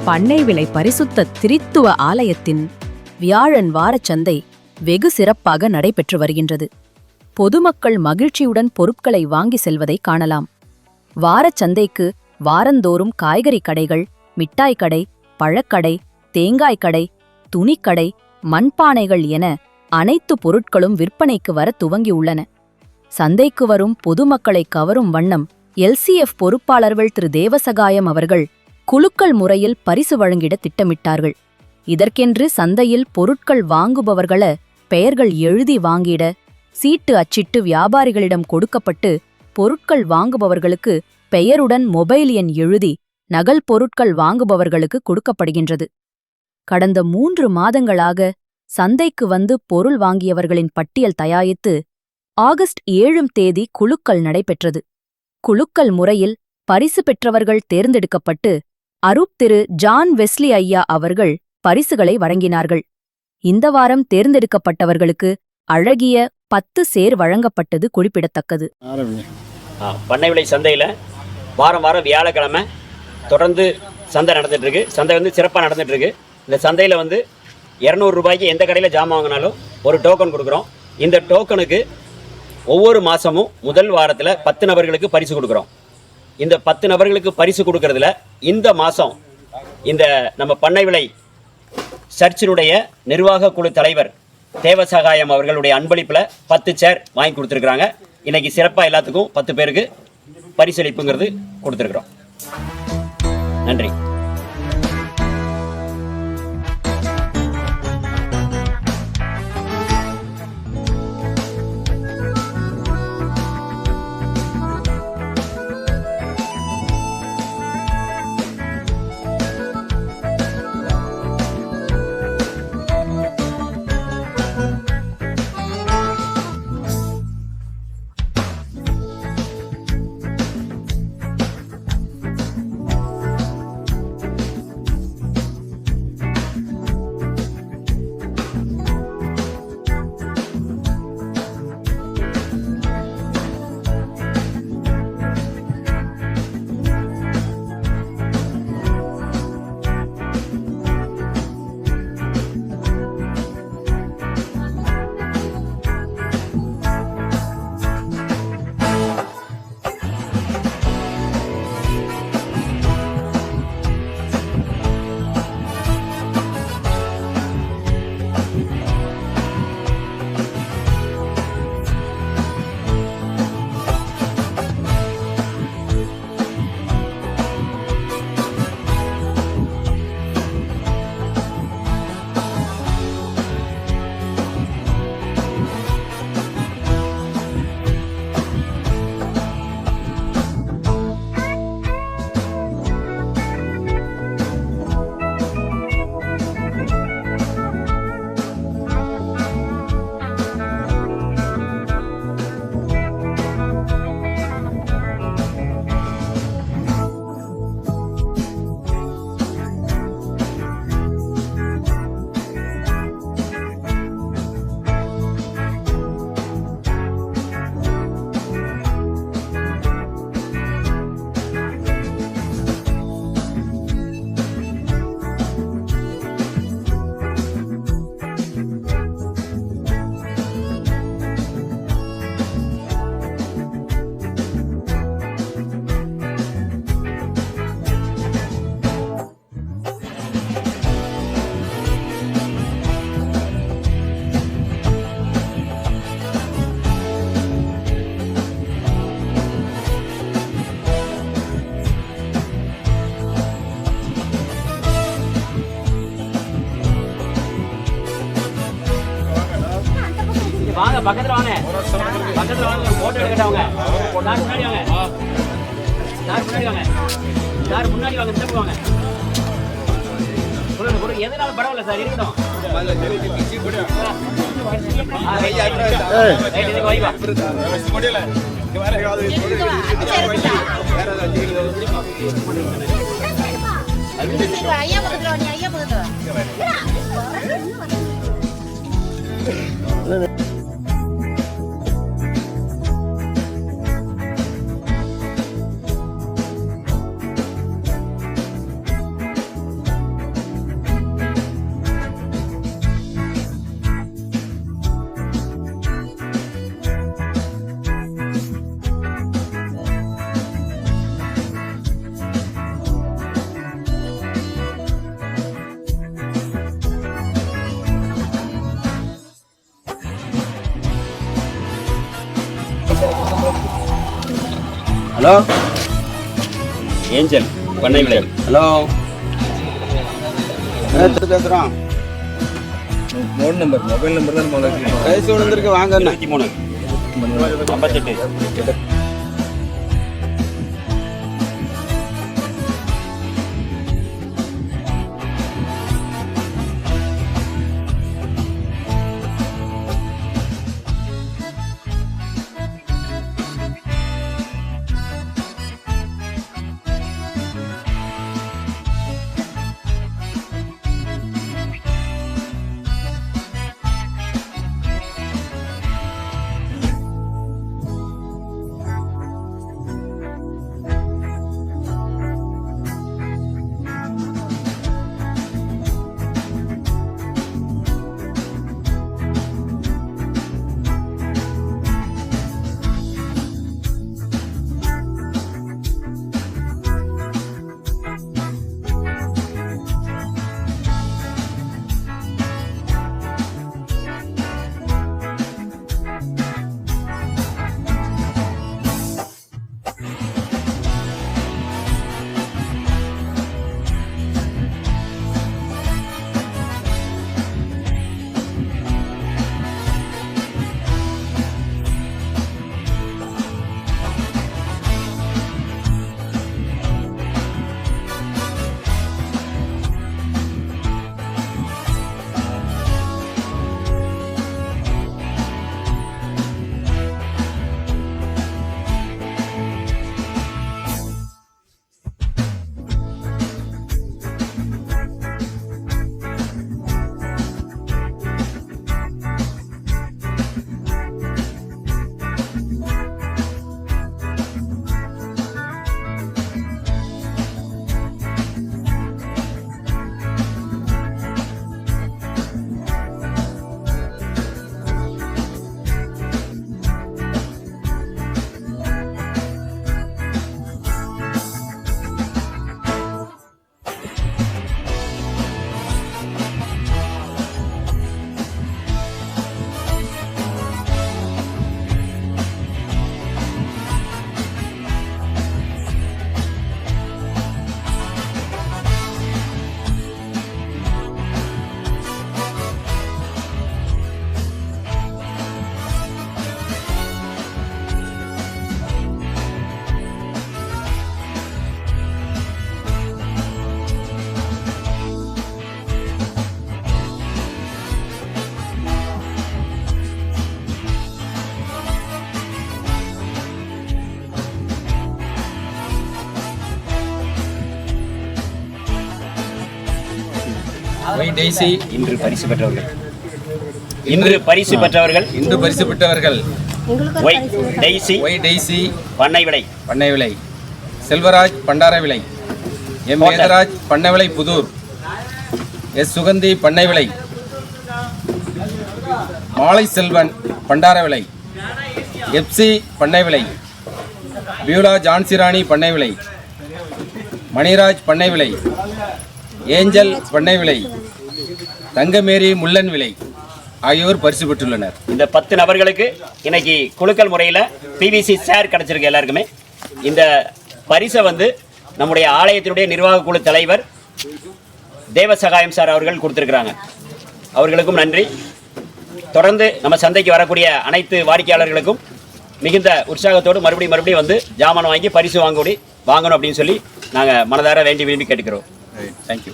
பண்ணை விலை பரிசுத்த திரித்துவ ஆலயத்தின் வியாழன் வாரச்சந்தை வெகு சிறப்பாக நடைபெற்று வருகின்றது. பொதுமக்கள் மகிழ்ச்சியுடன் பொருட்களை வாங்கி செல்வதை காணலாம். வாரச்சந்தைக்கு வாரந்தோறும் காய்கறி கடைகள், மிட்டாய் கடை, பழக்கடை, தேங்காய் கடை, துணிக்கடை, மண்பானைகள் என அனைத்து பொருட்களும் விற்பனைக்கு வர துவங்கியுள்ளன. சந்தைக்கு வரும் பொதுமக்களை கவரும் வண்ணம் எல்சிஎஃப் பொறுப்பாளர்கள் திரு தேவசகாயம் அவர்கள் குலுக்கல் முறையில் பரிசு வழங்கிட திட்டமிட்டார்கள். இதற்கென்று சந்தையில் பொருட்கள் வாங்குபவர்கள பெயர்கள் எழுதி வாங்கிட சீட்டு அச்சிட்டு வியாபாரிகளிடம் கொடுக்கப்பட்டு பொருட்கள் வாங்குபவர்களுக்கு பெயருடன் மொபைல் எண் எழுதி நகல் பொருட்கள் வாங்குபவர்களுக்கு கொடுக்கப்படுகின்றது. கடந்த 3 மாதங்களாக சந்தைக்கு வந்து பொருள் வாங்கியவர்களின் பட்டியல் தயாரித்து ஆகஸ்ட் 7 தேதி குலுக்கல் நடைபெற்றது. குலுக்கல் முறையில் பரிசு பெற்றவர்கள் தேர்ந்தெடுக்கப்பட்டு அரூப் திரு ஜான் வெஸ்லி ஐயா அவர்கள் பரிசுகளை வழங்கினார்கள். இந்த வாரம் தேர்ந்தெடுக்கப்பட்டவர்களுக்கு அழகிய 10 சேர் வழங்கப்பட்டது குறிப்பிடத்தக்கது. பண்ணை விலை சந்தையில் வாரம் வியாழக்கிழமை தொடர்ந்து சந்தை நடந்துட்டு இருக்கு. சந்தை சிறப்பாக நடந்துட்டு இருக்கு. இந்த சந்தையில் 200 ரூபாய்க்கு எந்த கடையில் ஜாமான் வாங்கினாலும் ஒரு டோக்கன் கொடுக்குறோம். இந்த டோக்கனுக்கு ஒவ்வொரு மாதமும் முதல் வாரத்தில் 10 நபர்களுக்கு பரிசு கொடுக்குறோம். இந்த 10 நபர்களுக்கு பரிசு கொடுக்கறதுல இந்த மாதம் இந்த நம்ம பண்ணை விலை சர்ச்சினுடைய நிர்வாக குழு தலைவர் தேவசகாயம் அவர்களுடைய அன்பளிப்பில் 10 சேர் வாங்கி கொடுத்துருக்குறாங்க. இன்னைக்கு சிறப்பாக எல்லாத்துக்கும் 10 பேருக்கு பரிசளிப்புங்கிறது கொடுத்துருக்குறோம். நன்றி. வாங்க பக்கத்துல வாங்க போட்டோ எடுக்கட்டவங்க. சார் முன்னாடி வாங்க, சார் முன்னாடி வாங்க, ஸ்டெப் வாங்க. கொடுங்க எதுனாலும் பரவாயில்ல சார், இருக்கட்டும். ஐயா ஹலோ ஏஞ்சல் பண்ணை விலை. ஹலோ பேசுகிறோம். ஃபோன் நம்பர் மொபைல் நம்பர் தான் முதல்ல ரைஸ் விழுந்திருக்கு வாங்க. 23 58. ஒய் டெய்சி இன்று பரிசு பெற்றவர்கள். இன்று பரிசு பெற்றவர்கள் இன்று பரிசு பெற்றவர்கள் ஒய் டெய்சி ஒய் டெய்சி பண்ணை விலை. பண்ணை விலை, செல்வராஜ் பண்டார விலை, எம் வேதராஜ் பண்ணை விலை புதூர், எஸ் சுகந்தி பண்ணை விலை, மாலை செல்வன் பண்டார விலை, எப்சி பண்ணை விலை, பியூலா ஜான்சிராணி பண்ணை விலை, மணிராஜ் பண்ணை விலை, ஏஞ்சல் பண்ணை விலை, தங்கமேரி முள்ளன் விலை ஆகியோர் பரிசு பெற்றுள்ளனர். இந்த 10 நபர்களுக்கு இன்னைக்கு குலுக்கல் முறையில் பிவிசி ஷேர் கிடைச்சிருக்கு எல்லாருக்குமே. இந்த பரிசை வந்து நம்முடைய ஆலயத்தினுடைய நிர்வாக குழு தலைவர் தேவசகாயம் சார் அவர்கள் கொடுத்துருக்குறாங்க. அவர்களுக்கும் நன்றி. தொடர்ந்து நம்ம சந்தைக்கு வரக்கூடிய அனைத்து வாடிக்கையாளர்களுக்கும் மிகுந்த உற்சாகத்தோடு மறுபடியும் வந்து ஜாமான் வாங்கி பரிசு வாங்கணும் அப்படின்னு சொல்லி நாங்கள் மனதார வேண்டி விரும்பி கேட்டுக்கிறோம். தேங்க்யூ.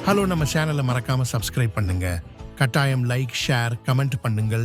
ஹலோ நம்ம சேனலை மறக்காம சப்ஸ்கிரைப் பண்ணுங்க. கட்டாயம் லைக், ஷேர், கமெண்ட் பண்ணுங்கள்.